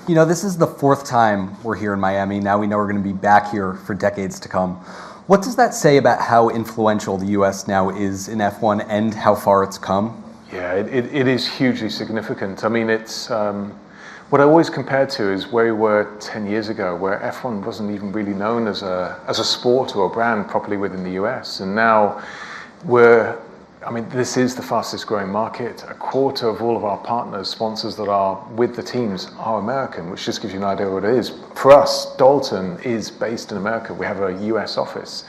You know, this is the fourth time we're here in Miami. Now we know we're going to be back here for decades to come. What does that say about how influential the U.S. now is in F1 and how far it's come? Yeah, it is hugely significant. I mean, it's what I always compare to is where we were 10 years ago, where F1 wasn't even really known as a sport or a brand properly within the US. And now this is the fastest growing market. A quarter of all of our partners, sponsors that are with the teams are American, which just gives you an idea of what it is. For us, Dalton is based in America. We have a US office.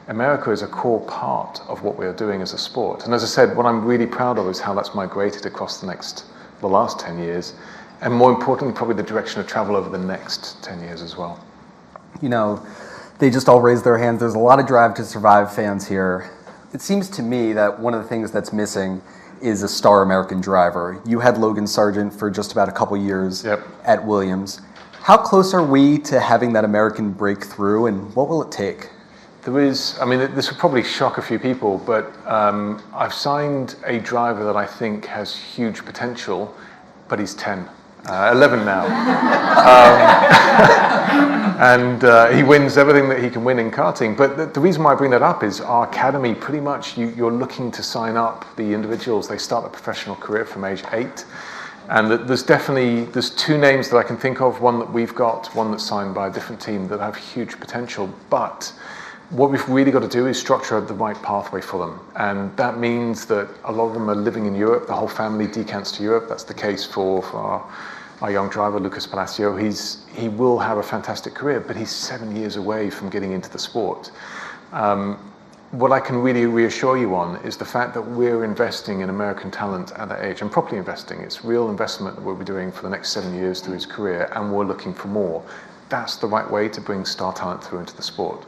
America is a core part of what we are doing as a sport. And as I said, what I'm really proud of is how that's migrated across the last 10 years. And more importantly, probably the direction of travel over the next 10 years as well. You know, they just all raised their hands. There's a lot of Drive to Survive fans here. It seems to me that one of the things that's missing is a star American driver. You had Logan Sargent for just about a couple years at Williams. How close are we to having that American breakthrough, and what will it take? This will probably shock a few people, but I've signed a driver that I think has huge potential, but he's 10. 11 now. And he wins everything that he can win in karting. But the reason why I bring that up is our academy, pretty much you're looking to sign up the individuals. They start a professional career from age 8. And there's two names that I can think of, one that we've got, one that's signed by a different team that have huge potential. But what we've really got to do is structure the right pathway for them. And that means that a lot of them are living in Europe. The whole family decants to Europe. That's the case for our young driver, Lucas Palacio. He will have a fantastic career, but he's 7 years away from getting into the sport. What I can really reassure you on is the fact that we're investing in American talent at that age, and properly investing. It's real investment that we'll be doing for the next 7 years through his career, and we're looking for more. That's the right way to bring star talent through into the sport.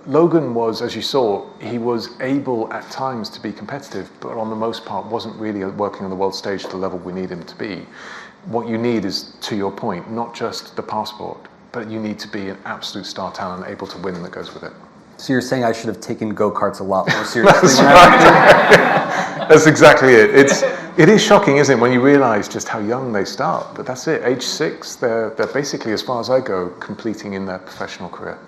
Logan was, as you saw, he was able at times to be competitive, but on the most part wasn't really working on the world stage to the level we need him to be. What you need is, to your point, not just the passport, but you need to be an absolute star talent able to win that goes with it. So you're saying I should have taken go-karts a lot more seriously? That's right. That's exactly it. It is shocking, isn't it, when you realise just how young they start. But that's it. Age 6, they're basically, as far as I go, completing in their professional career.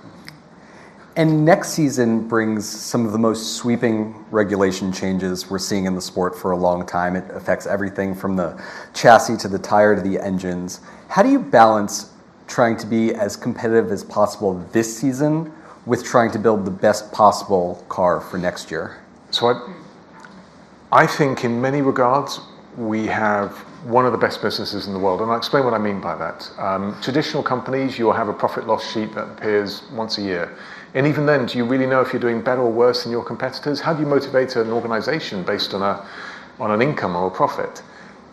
And next season brings some of the most sweeping regulation changes we're seeing in the sport for a long time. It affects everything from the chassis to the tire to the engines. How do you balance trying to be as competitive as possible this season with trying to build the best possible car for next year? So I think in many regards, we have one of the best businesses in the world, and I'll explain what I mean by that. Traditional companies, you'll have a profit loss sheet that appears once a year. And even then, do you really know if you're doing better or worse than your competitors? How do you motivate an organization based on an income or a profit?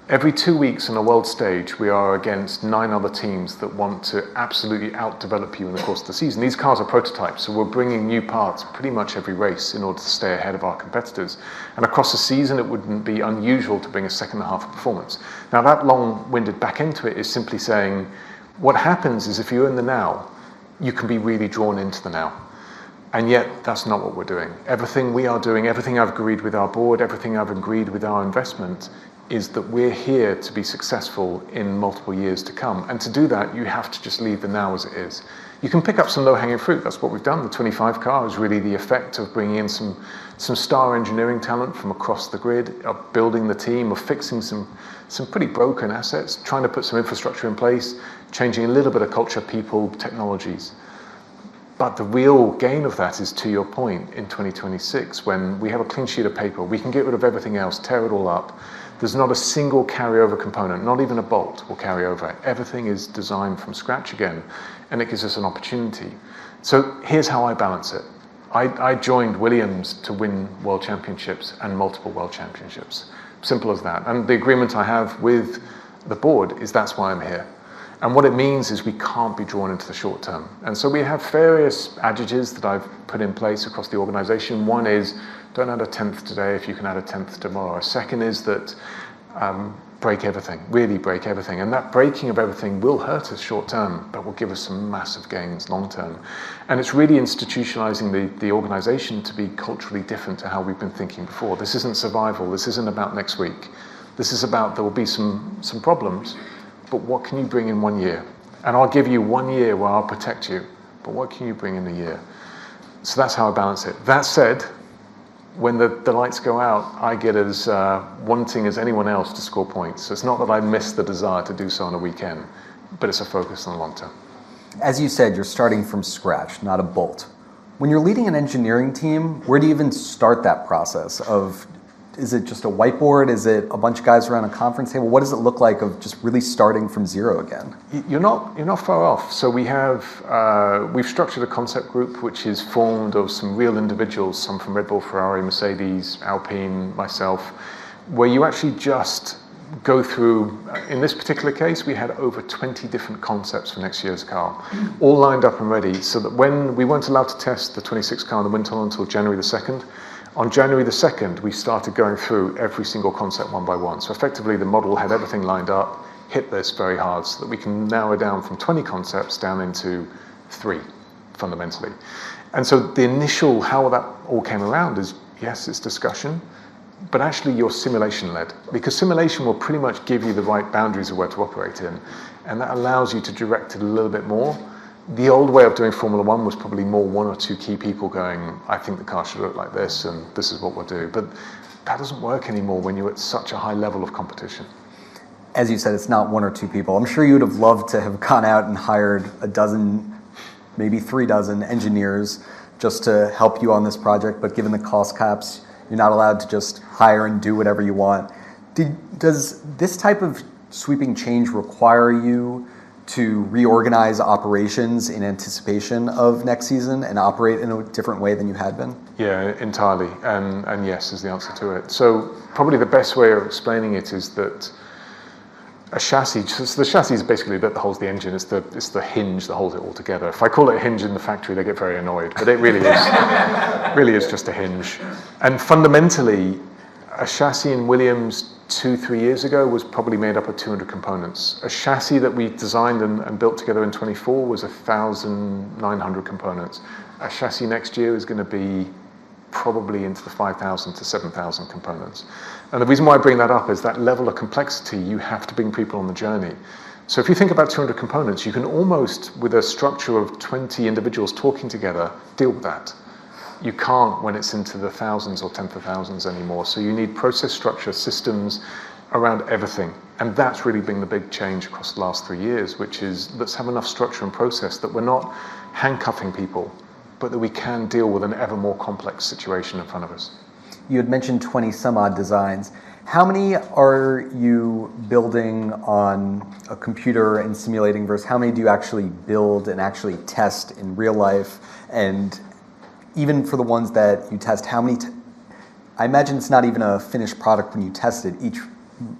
Every 2 weeks on a world stage, we are against 9 other teams that want to absolutely out-develop you in the course of the season. These cars are prototypes, so we're bringing new parts pretty much every race in order to stay ahead of our competitors. And across the season, it wouldn't be unusual to bring a second half of performance. Now, that long-winded back into it is simply saying, what happens is if you're in the now, you can be really drawn into the now. And yet, that's not what we're doing. Everything we are doing, everything I've agreed with our board, everything I've agreed with our investment, is that we're here to be successful in multiple years to come. And to do that, you have to just leave the now as it is. You can pick up some low-hanging fruit. That's what we've done. The 25 car is really the effect of bringing in some star engineering talent from across the grid, of building the team, of fixing some pretty broken assets, trying to put some infrastructure in place, changing a little bit of culture, people, technologies. But the real gain of that is, to your point, in 2026, when we have a clean sheet of paper, we can get rid of everything else, tear it all up. There's not a single carryover component, not even a bolt will carry over. Everything is designed from scratch again, and it gives us an opportunity. So here's how I balance it. I joined Williams to win world championships and multiple world championships. Simple as that. And the agreement I have with the board is that's why I'm here. And what it means is we can't be drawn into the short term. And so we have various adages that I've put in place across the organization. One is, don't add a 10th today if you can add a 10th tomorrow. A second is that break everything, really break everything. And that breaking of everything will hurt us short term, but will give us some massive gains long term. And it's really institutionalizing the organization to be culturally different to how we've been thinking before. This isn't survival. This isn't about next week. This is about there will be some problems, but what can you bring in 1 year? And I'll give you 1 year where I'll protect you, but what can you bring in a year? So that's how I balance it. That said, when the lights go out, I get as wanting as anyone else to score points. So it's not that I miss the desire to do so on a weekend, but it's a focus on the long term. As you said, you're starting from scratch, not a bolt. When you're leading an engineering team, where do you even start that process of, is it just a whiteboard? Is it a bunch of guys around a conference table? What does it look like of just really starting from zero again? You're not far off. So we've structured a concept group which is formed of some real individuals, some from Red Bull, Ferrari, Mercedes, Alpine, myself, where you actually just go through, in this particular case, we had over 20 different concepts for next year's car, all lined up and ready, so that when we weren't allowed to test the 26 car in the wind tunnel until January the 2nd, on January the 2nd, we started going through every single concept one by one. So effectively, the model had everything lined up, hit this very hard, so that we can narrow down from 20 concepts down into 3, fundamentally. And so the initial, how that all came around is, yes, it's discussion, but actually you're simulation-led, because simulation will pretty much give you the right boundaries of where to operate in, and that allows you to direct it a little bit more. The old way of doing Formula One was probably more 1 or 2 key people going, I think the car should look like this, and this is what we'll do. But that doesn't work anymore when you're at such a high level of competition. As you said, it's not 1 or 2 people. I'm sure you would have loved to have gone out and hired a dozen, maybe 3 dozen engineers just to help you on this project, but given the cost caps, you're not allowed to just hire and do whatever you want. Does this type of sweeping change require you to reorganize operations in anticipation of next season and operate in a different way than you had been? Yeah, entirely, and yes is the answer to it. So probably the best way of explaining it is that a chassis, so the chassis is basically the bit that holds the engine, it's the hinge that holds it all together. If I call it a hinge in the factory, they get very annoyed, but it really is, really is just a hinge. And fundamentally, a chassis in Williams 2-3 years ago was probably made up of 200 components. A chassis that we designed and built together in 24 was 1,900 components. A chassis next year is going to be probably into the 5,000 to 7,000 components. And the reason why I bring that up is that level of complexity, you have to bring people on the journey. So if you think about 200 components, you can almost, with a structure of 20 individuals talking together, deal with that. You can't when it's into the thousands or tens of thousands anymore. So you need process structure, systems around everything. And that's really been the big change across the last 3 years, which is let's have enough structure and process that we're not handcuffing people, but that we can deal with an ever more complex situation in front of us. You had mentioned 20 some odd designs. How many are you building on a computer and simulating versus how many do you actually build and actually test in real life? And even for the ones that you test, how many, I imagine it's not even a finished product when you test it. Each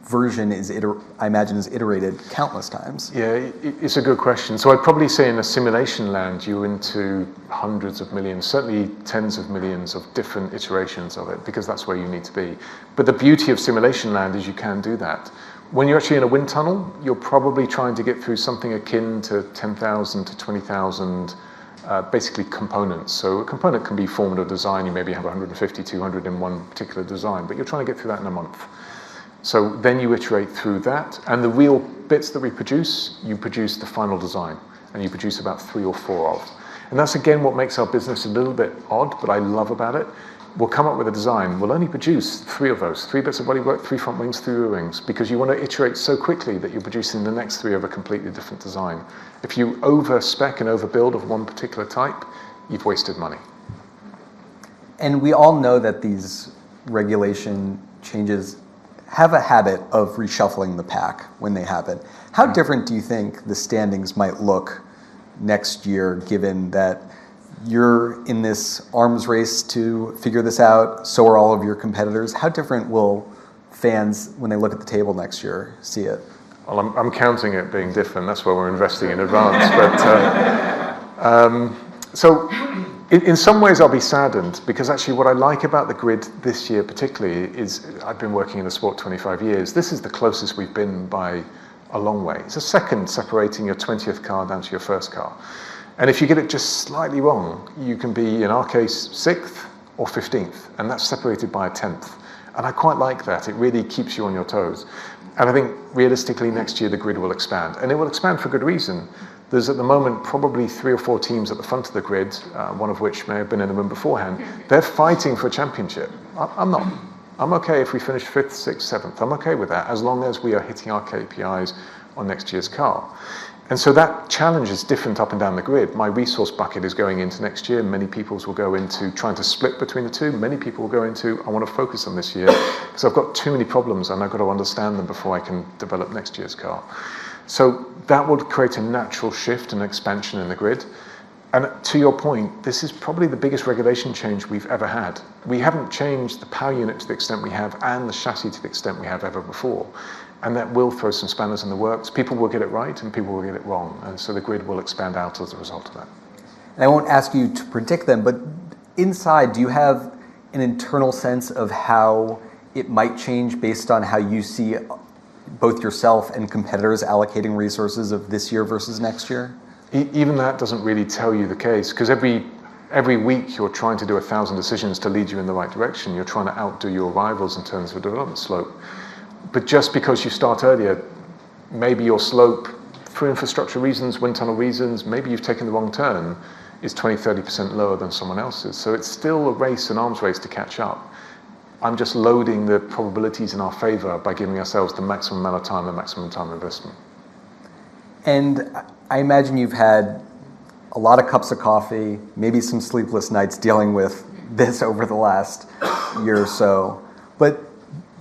version is, I imagine, is iterated countless times. Yeah, it's a good question. So I'd probably say in a simulation land, you're into hundreds of millions, certainly tens of millions of different iterations of it, because that's where you need to be. But the beauty of simulation land is you can do that. When you're actually in a wind tunnel, you're probably trying to get through something akin to 10,000 to 20,000 basically components. So a component can be formed or designed. You maybe have 150, 200 in one particular design, but you're trying to get through that in a month. So then you iterate through that, and the real bits that we produce, you produce the final design, and you produce about 3 or 4 of. And that's again what makes our business a little bit odd, but I love about it. We'll come up with a design, we'll only produce 3 of those, 3 bits of bodywork, 3 front wings, 3 rear wings, because you want to iterate so quickly that you're producing the next 3 of a completely different design. If you over-spec and overbuild of one particular type, you've wasted money. And we all know that these regulation changes have a habit of reshuffling the pack when they happen. How different do you think the standings might look next year, given that you're in this arms race to figure this out, so are all of your competitors? How different will fans, when they look at the table next year, see it? Well, I'm counting it being different. That's why we're investing in advance. So in some ways I'll be saddened, because actually what I like about the grid this year particularly is I've been working in the sport 25 years. This is the closest we've been by a long way. It's a second separating your 20th car down to your first car. And if you get it just slightly wrong, you can be, in our case, 6th or 15th, and that's separated by a 10th. And I quite like that. It really keeps you on your toes. And I think realistically next year the grid will expand. And it will expand for good reason. There's at the moment probably 3 or 4 teams at the front of the grid, one of which may have been in the room beforehand. They're fighting for a championship. I'm not. I'm okay if we finish 5th, 6th, 7th. I'm okay with that as long as we are hitting our KPIs on next year's car. And so that challenge is different up and down the grid. My resource bucket is going into next year. Many people's will go into trying to split between the two. Many people will go into, I want to focus on this year because I've got too many problems and I've got to understand them before I can develop next year's car. So that would create a natural shift and expansion in the grid. And to your point, this is probably the biggest regulation change we've ever had. We haven't changed the power unit to the extent we have and the chassis to the extent we have ever before. And that will throw some spanners in the works. People will get it right and people will get it wrong. And so the grid will expand out as a result of that. And I won't ask you to predict them, but inside, do you have an internal sense of how it might change based on how you see both yourself and competitors allocating resources of this year versus next year? Even that doesn't really tell you the case, because every week you're trying to do 1,000 decisions to lead you in the right direction. You're trying to outdo your rivals in terms of development slope. But just because you start earlier, maybe your slope, for infrastructure reasons, wind tunnel reasons, maybe you've taken the wrong turn, is 20, 30% lower than someone else's. So it's still a race, an arms race to catch up. I'm just loading the probabilities in our favor by giving ourselves the maximum amount of time, the maximum time investment. And I imagine you've had a lot of cups of coffee, maybe some sleepless nights dealing with this over the last year or so. But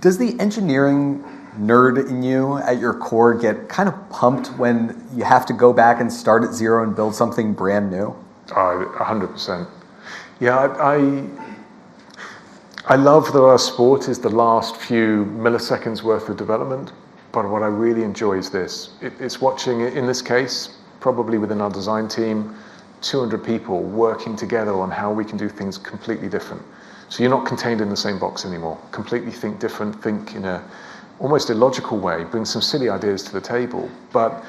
does the engineering nerd in you at your core get kind of pumped when you have to go back and start at zero and build something brand new? 100%. Yeah, I love that our sport is the last few milliseconds worth of development, but what I really enjoy is this. It's watching, in this case, probably within our design team, 200 people working together on how we can do things completely different. So you're not contained in the same box anymore. Completely think different, think in a almost illogical way, bring some silly ideas to the table. But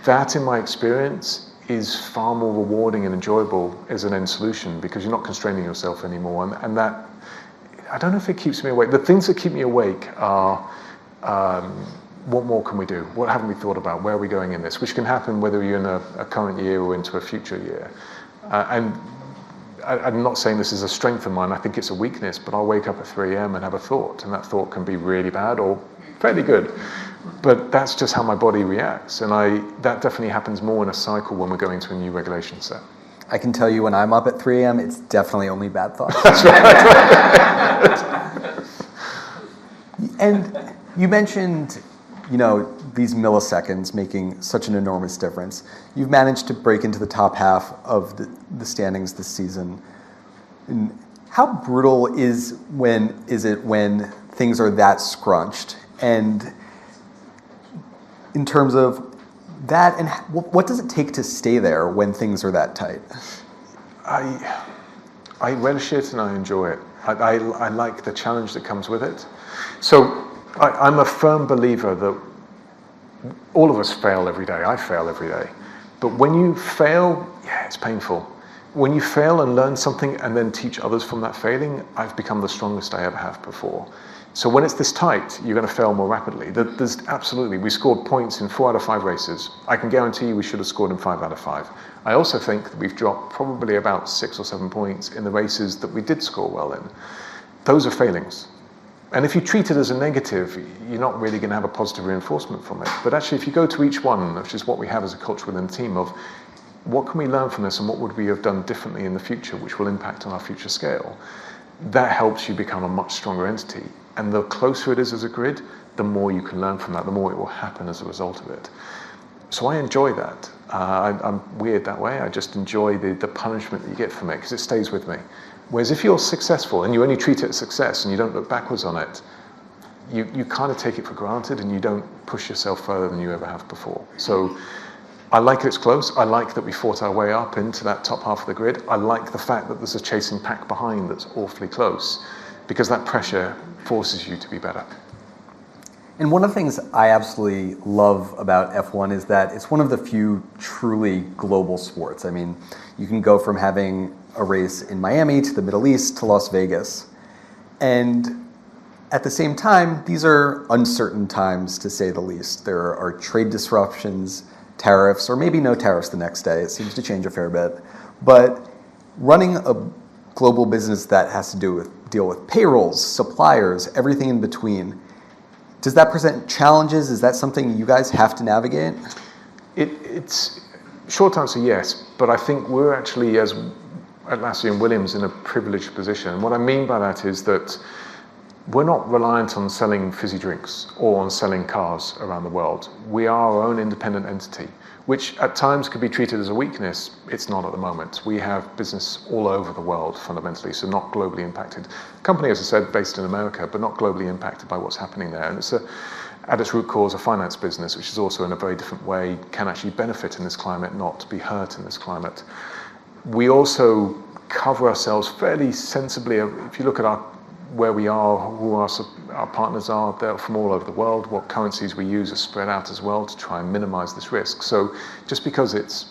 that, in my experience, is far more rewarding and enjoyable as an end solution because you're not constraining yourself anymore. And that, I don't know if it keeps me awake. The things that keep me awake are, what more can we do? What haven't we thought about? Where are we going in this? Which can happen whether you're in a current year or into a future year. And I'm not saying this is a strength of mine, I think it's a weakness, but I'll wake up at 3 a.m. and have a thought, and that thought can be really bad or fairly good. But that's just how my body reacts, and that definitely happens more in a cycle when we're going to a new regulation set. I can tell you when I'm up at 3 a.m., it's definitely only bad thoughts. That's right. And you mentioned, these milliseconds making such an enormous difference. You've managed to break into the top half of the standings this season. And how brutal is it when things are that scrunched? And in terms of that, and what does it take to stay there when things are that tight? I relish it and I enjoy it. I like the challenge that comes with it. So I'm a firm believer that all of us fail every day. I fail every day. But when you fail, it's painful. When you fail and learn something and then teach others from that failing, I've become the strongest I ever have before. So when it's this tight, you're going to fail more rapidly. There's absolutely, we scored points in 4 out of 5 races. I can guarantee you we should have scored in 5 out of 5. I also think that we've dropped probably about 6 or 7 points in the races that we did score well in. Those are failings. And if you treat it as a negative, you're not really going to have a positive reinforcement from it. But actually, if you go to each one, which is what we have as a culture within the team, of what can we learn from this and what would we have done differently in the future, which will impact on our future scale, that helps you become a much stronger entity. And the closer it is as a grid, the more you can learn from that, the more it will happen as a result of it. So I enjoy that. I'm weird that way. I just enjoy the punishment that you get from it because it stays with me. Whereas if you're successful and you only treat it as success and you don't look backwards on it, you kind of take it for granted and you don't push yourself further than you ever have before. So I like that it's close. I like that we fought our way up into that top half of the grid. I like the fact that there's a chasing pack behind that's awfully close because that pressure forces you to be better. And one of the things I absolutely love about F1 is that it's one of the few truly global sports. I mean, you can go from having a race in Miami to the Middle East to Las Vegas. And At the same time, these are uncertain times, to say the least. There are trade disruptions, tariffs, or maybe no tariffs the next day. It seems to change a fair bit. But running a global business that has to deal with payrolls, suppliers, everything in between, does that present challenges? Is that something you guys have to navigate? It's short answer, yes. But I think we're actually, as Atlassian Williams, in a privileged position. What I mean by that is that we're not reliant on selling fizzy drinks or on selling cars around the world. We are our own independent entity, which at times could be treated as a weakness. It's not at the moment. We have business all over the world fundamentally, so not globally impacted. Company, as I said, based in America, but not globally impacted by what's happening there. And it's at its root cause, a finance business, which is also in a very different way, can actually benefit in this climate, not be hurt in this climate. We also cover ourselves fairly sensibly. If you look at where we are, who our partners are, they're from all over the world. What currencies we use are spread out as well to try and minimize this risk. So just because it's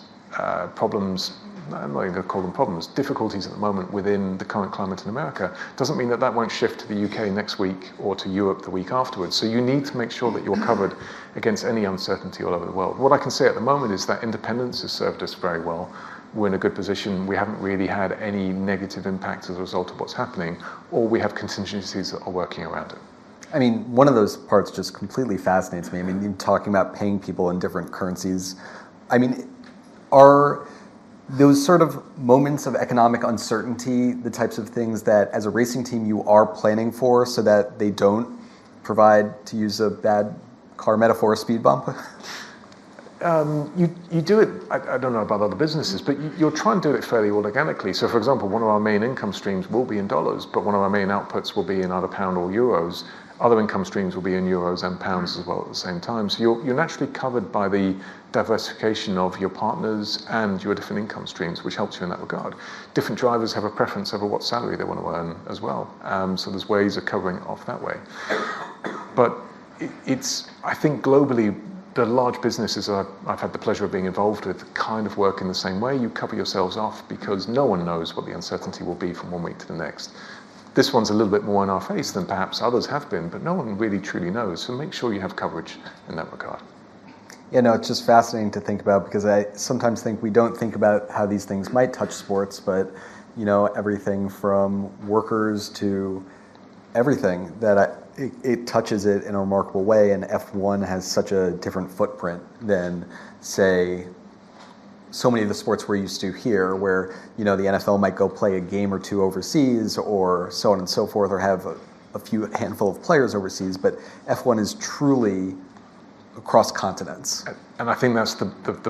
problems, I'm not even going to call them problems, difficulties at the moment within the current climate in America, doesn't mean that that won't shift to the UK next week or to Europe the week afterwards. So you need to make sure that you're covered against any uncertainty all over the world. What I can say at the moment is that independence has served us very well. We're in a good position. We haven't really had any negative impact as a result of what's happening, or we have contingencies that are working around it. I mean, one of those parts just completely fascinates me. I mean, you're talking about paying people in different currencies. I mean, are those sort of moments of economic uncertainty the types of things that as a racing team you are planning for so that they don't provide, to use a bad car metaphor, a speed bump? You do it, I don't know about other businesses, but you'll try and do it fairly organically. So for example, one of our main income streams will be in dollars, but one of our main outputs will be in either pound or euros. Other income streams will be in euros and pounds as well at the same time. So you're naturally covered by the diversification of your partners and your different income streams, which helps you in that regard. Different drivers have a preference over what salary they want to earn as well. So there's ways of covering it off that way. But it's, I think globally, the large businesses I've had the pleasure of being involved with kind of work in the same way. You cover yourselves off because no one knows what the uncertainty will be from one week to the next. This one's a little bit more in our face than perhaps others have been, but no one really truly knows. So make sure you have coverage in that regard. Yeah, no, it's just fascinating to think about because I sometimes think we don't think about how these things might touch sports, but you know, everything from workers to everything that it touches it in a remarkable way, and F1 has such a different footprint than, say, so many of the sports we're used to here, where you know the NFL might go play a game or two overseas, or so on and so forth, or have a handful of players overseas. But F1 is truly across continents. And I think that's the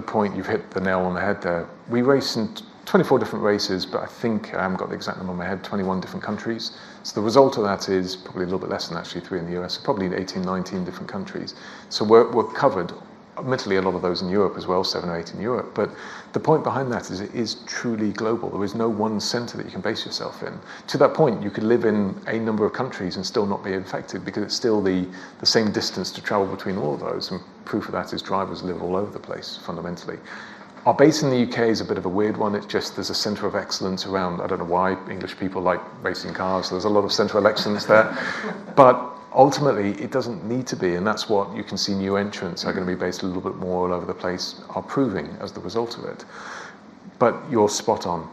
point. You've hit the nail on the head there. We race in 24 different races, but I think I haven't got the exact number in my head, 21 different countries. So the result of that is probably a little bit less than actually 3 in the US, so probably 18, 19 different countries. So we're covered, admittedly a lot of those in Europe as well, 7 or 8 in Europe, but the point behind that is it is truly global. There is no one center that you can base yourself in. To that point, you could live in a number of countries and still not be infected because it's still the same distance to travel between all of those, and proof of that is drivers live all over the place, fundamentally. Our base in the UK is a bit of a weird one. It's just there's a centre of excellence around, I don't know why, English people like racing cars, so there's a lot of centre of excellence there. But ultimately, it doesn't need to be, and that's what you can see new entrants are going to be based a little bit more all over the place are proving as the result of it. But you're spot on.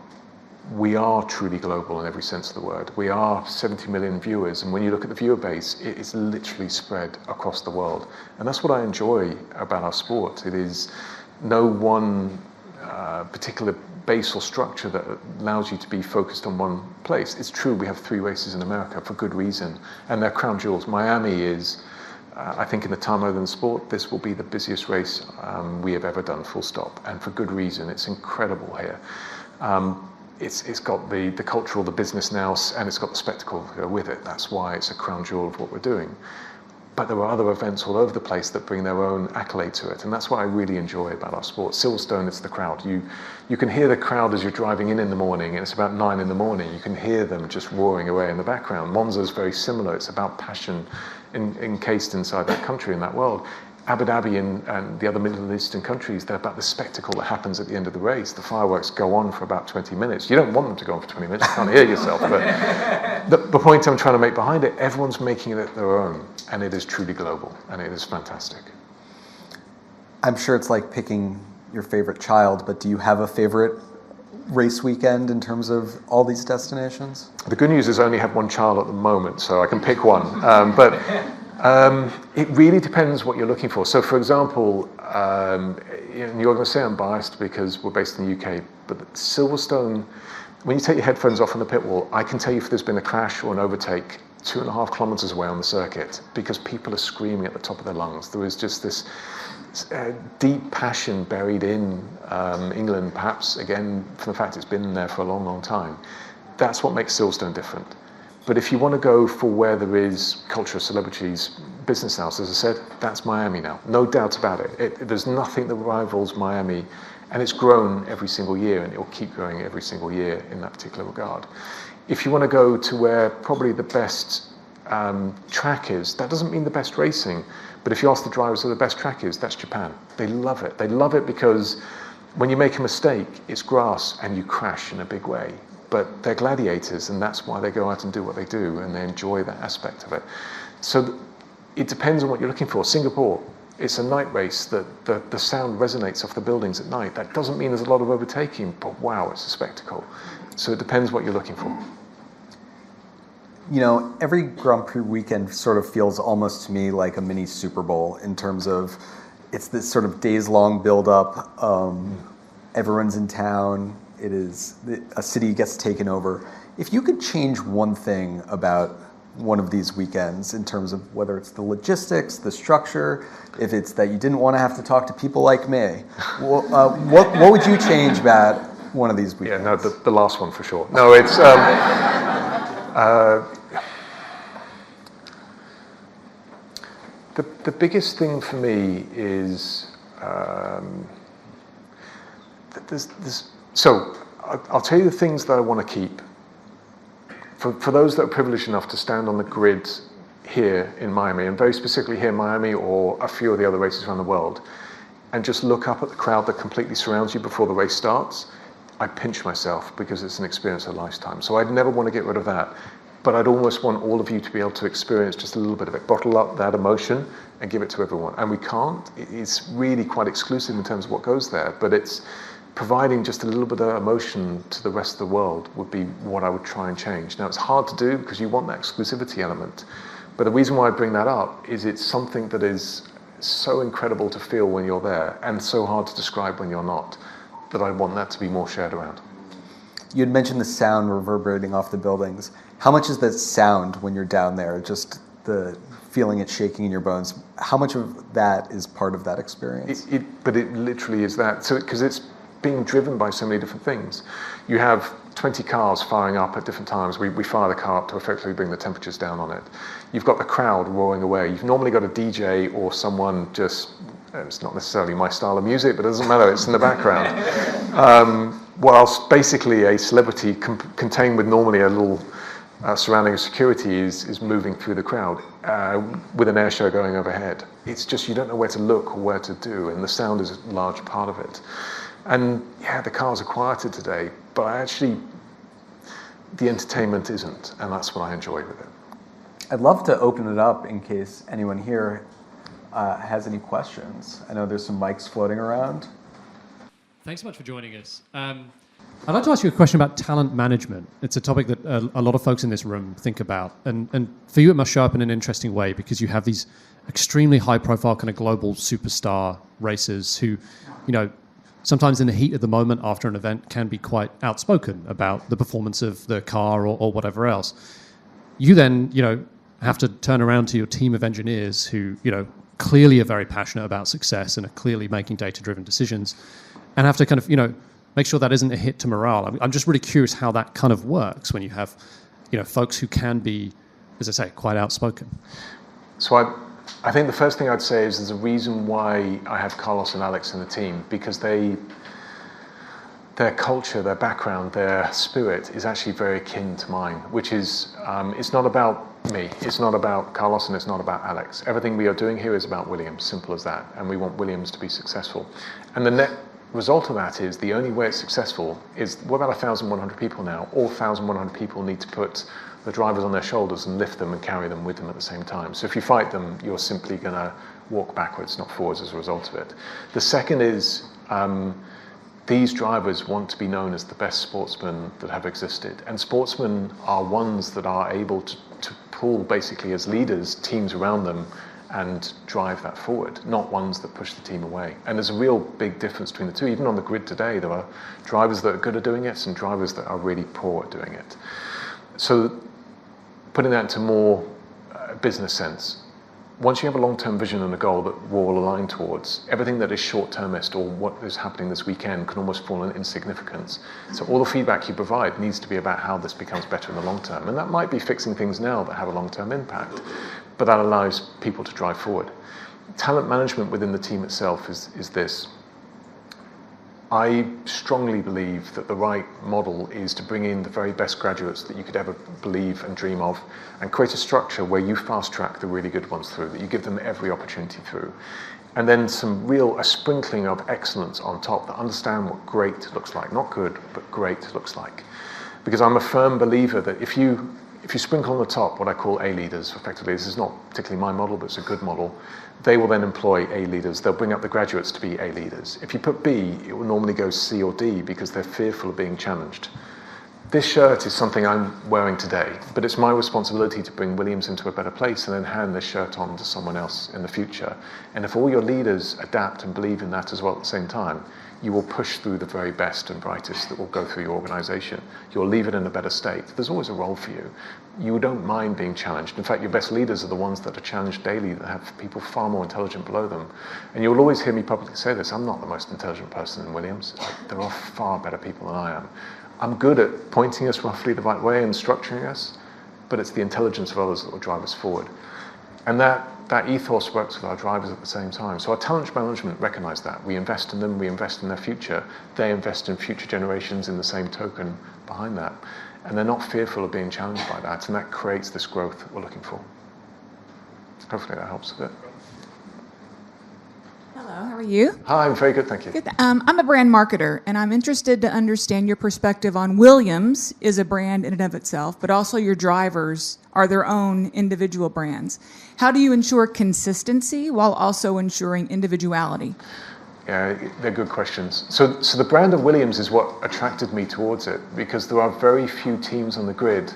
We are truly global in every sense of the word. We are 70 million viewers, and when you look at the viewer base, it is literally spread across the world. And that's what I enjoy about our sport. It is no one particular base or structure that allows you to be focused on one place. It's true we have 3 races in America for good reason, and they're crown jewels. Miami is, I think in the time I've been in sport, this will be the busiest race we have ever done, full stop, and for good reason. It's incredible here. It's got the cultural, the business now, and it's got the spectacle with it. That's why it's a crown jewel of what we're doing. But there are other events all over the place that bring their own accolade to it, and that's what I really enjoy about our sport. Silverstone, it's the crowd. You can hear the crowd as you're driving in the morning, and it's about 9 in the morning. You can hear them just roaring away in the background. Monza is very similar. It's about passion encased inside that country and that world. Abu Dhabi and the other Middle Eastern countries, they're about the spectacle that happens at the end of the race. The fireworks go on for about 20 minutes. You don't want them to go on for 20 minutes, you can't hear yourself. But the point I'm trying to make behind it, everyone's making it their own, and it is truly global, and it is fantastic. I'm sure it's like picking your favorite child, but do you have a favorite race weekend in terms of all these destinations? The good news is I only have one child at the moment, so I can pick one. It really depends what you're looking for. So, for example, you're going to say I'm biased because we're based in the UK, but Silverstone, when you take your headphones off on the pit wall, I can tell you if there's been a crash or an overtake 2.5 kilometers away on the circuit because people are screaming at the top of their lungs. There is just this deep passion buried in England, perhaps, again, from the fact it's been there for a long, long time. That's what makes Silverstone different. But if you want to go for where there is culture of celebrities, business house, as I said, that's Miami now. No doubt about it. There's nothing that rivals Miami, and it's grown every single year, and it will keep growing every single year in that particular regard. If you want to go to where probably the best track is, that doesn't mean the best racing, but if you ask the drivers where the best track is, that's Japan. They love it. They love it because when you make a mistake, it's grass and you crash in a big way. But they're gladiators, and that's why they go out and do what they do, and they enjoy that aspect of it. So it depends on what you're looking for. Singapore, it's a night race that the sound resonates off the buildings at night. That doesn't mean there's a lot of overtaking, but wow, it's a spectacle. So it depends what you're looking for. You know, every Grand Prix weekend sort of feels almost to me like a mini Super Bowl in terms of it's this sort of days-long build-up. Everyone's in town. It is a city gets taken over. If you could change one thing about one of these weekends in terms of whether it's the logistics, the structure, if it's that you didn't want to have to talk to people like me, what would you change about one of these weekends? Yeah, no, the last one for sure. No, it's the biggest thing for me is so I'll tell you the things that I want to keep. For those that are privileged enough to stand on the grid here in Miami, and very specifically here in Miami or a few of the other races around the world, and just look up at the crowd that completely surrounds you before the race starts, I pinch myself because it's an experience of a lifetime. So I'd never want to get rid of that. But I'd almost want all of you to be able to experience just a little bit of it, bottle up that emotion and give it to everyone. And we can't. It's really quite exclusive in terms of what goes there, but it's providing just a little bit of emotion to the rest of the world would be what I would try and change. Now, it's hard to do because you want that exclusivity element. But the reason why I bring that up is it's something that is so incredible to feel when you're there and so hard to describe when you're not, that I want that to be more shared around. You had mentioned the sound reverberating off the buildings. How much is that sound when you're down there, just the feeling it shaking in your bones? How much of that is part of that experience? But it literally is that. So because it's being driven by so many different things. You have 20 cars firing up at different times. We fire the car up to effectively bring the temperatures down on it. You've got the crowd roaring away. You've normally got a DJ or someone just, it's not necessarily my style of music, but it doesn't matter, it's in the background. Whilst basically a celebrity contained with normally a little surrounding of security is moving through the crowd with an air show going overhead. It's just you don't know where to look or where to do, and the sound is a large part of it. And yeah, the cars are quieter today, but the entertainment isn't, and that's what I enjoy with it. I'd love to open it up in case anyone here has any questions. I know there's some mics floating around. Thanks so much for joining us. I'd like to ask you a question about talent management. It's a topic that a lot of folks in this room think about. And for you, it must show up in an interesting way because you have these extremely high-profile kind of global superstar racers who, you know, sometimes in the heat of the moment after an event can be quite outspoken about the performance of the car or whatever else. You then, you know, have to turn around to your team of engineers who, you know, clearly are very passionate about success and are clearly making data-driven decisions and have to kind of, you know, make sure that isn't a hit to morale. I'm just really curious how that kind of works when you have, you know, folks who can be, as I say, quite outspoken. So I think the first thing I'd say is there's a reason why I have Carlos and Alex in the team, because they're their culture, their background, their spirit is actually very akin to mine, which is, it's not about me, it's not about Carlos, and it's not about Alex. Everything we are doing here is about Williams, simple as that, and we want Williams to be successful. And the net result of that is the only way it's successful is, we're about 1,100 people now. All 1,100 people need to put the drivers on their shoulders and lift them and carry them with them at the same time. So if you fight them, you're simply going to walk backwards, not forwards as a result of it. The second is, these drivers want to be known as the best sportsmen that have existed. And sportsmen are ones that are able to pull, basically as leaders, teams around them and drive that forward, not ones that push the team away. And there's a real big difference between the two. Even on the grid today, there are drivers that are good at doing it and drivers that are really poor at doing it. So putting that into more business sense, once you have a long-term vision and a goal that we're all aligned towards, everything that is short-termist or what is happening this weekend can almost fall in insignificance. So all the feedback you provide needs to be about how this becomes better in the long term. And that might be fixing things now that have a long-term impact, but that allows people to drive forward. Talent management within the team itself is this. I strongly believe that the right model is to bring in the very best graduates that you could ever believe and dream of, and create a structure where you fast track the really good ones through, that you give them every opportunity through. And then a sprinkling of excellence on top that understand what great looks like, not good, but great looks like. Because I'm a firm believer that if you sprinkle on the top what I call A leaders, effectively, this is not particularly my model, but it's a good model, they will then employ A leaders. They'll bring up the graduates to be A leaders. If you put B, it will normally go C or D because they're fearful of being challenged. This shirt is something I'm wearing today, but it's my responsibility to bring Williams into a better place and then hand this shirt on to someone else in the future. And if all your leaders adapt and believe in that as well at the same time, you will push through the very best and brightest that will go through your organization. You'll leave it in a better state. There's always a role for you. You don't mind being challenged. In fact, your best leaders are the ones that are challenged daily, that have people far more intelligent below them. And you'll always hear me publicly say this, I'm not the most intelligent person in Williams. There are far better people than I am. I'm good at pointing us roughly the right way and structuring us, but it's the intelligence of others that will drive us forward. And that ethos works with our drivers at the same time. So our talent management recognize that. We invest in them, we invest in their future. They invest in future generations in the same token behind that. And they're not fearful of being challenged by that, and that creates this growth that we're looking for. Hopefully that helps a bit. Hello, how are you? Hi, I'm very good, thank you. Good. I'm a brand marketer, and I'm interested to understand your perspective on Williams is a brand in and of itself, but also your drivers are their own individual brands. How do you ensure consistency while also ensuring individuality? Yeah, they're good questions. So the brand of Williams is what attracted me towards it, because there are very few teams on the grid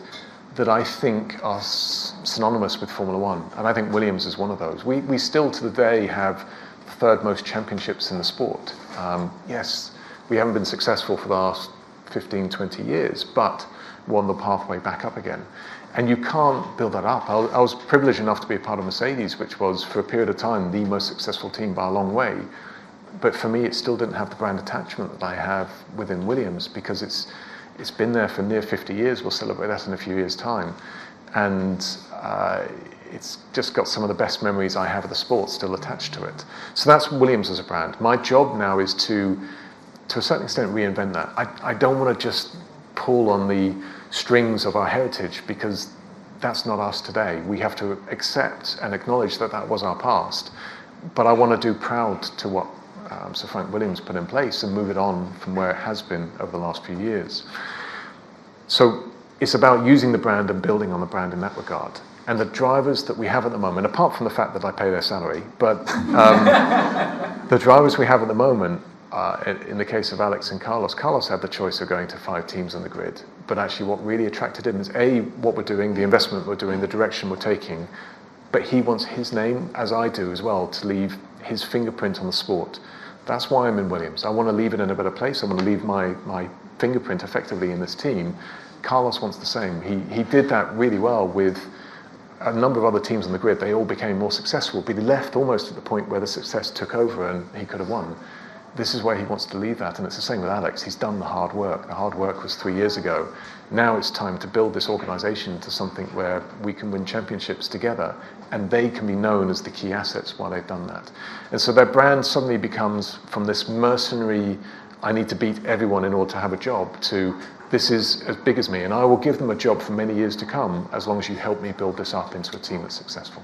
that I think are synonymous with Formula One, and I think Williams is one of those. We still to the day have the third most championships in the sport. Yes, we haven't been successful for the last 15, 20 years, but we're on the pathway back up again. And you can't build that up. I was privileged enough to be a part of Mercedes, which was, for a period of time, the most successful team by a long way. But for me, it still didn't have the brand attachment that I have within Williams, because it's been there for near 50 years. We'll celebrate that in a few years' time. And it's just got some of the best memories I have of the sport still attached to it. So that's Williams as a brand. My job now is to a certain extent, reinvent that. I don't want to just pull on the strings of our heritage, because that's not us today. We have to accept and acknowledge that that was our past. But I want to do proud to what Sir Frank Williams put in place and move it on from where it has been over the last few years. So it's about using the brand and building on the brand in that regard. And the drivers that we have at the moment, apart from the fact that I pay their salary, but the drivers we have at the moment, in the case of Alex and Carlos had the choice of going to 5 teams on the grid. But actually what really attracted him is A, what we're doing, the investment we're doing, the direction we're taking. But he wants his name, as I do as well, to leave his fingerprint on the sport. That's why I'm in Williams. I want to leave it in a better place. I want to leave my fingerprint effectively in this team. Carlos wants the same. He did that really well with a number of other teams on the grid. They all became more successful, but he left almost at the point where the success took over and he could have won. This is where he wants to leave that, and it's the same with Alex. He's done the hard work. The hard work was 3 years ago. Now it's time to build this organization to something where we can win championships together, and they can be known as the key assets while they've done that. And so their brand suddenly becomes, from this mercenary I need to beat everyone in order to have a job, to this is as big as me, and I will give them a job for many years to come as long as you help me build this up into a team that's successful.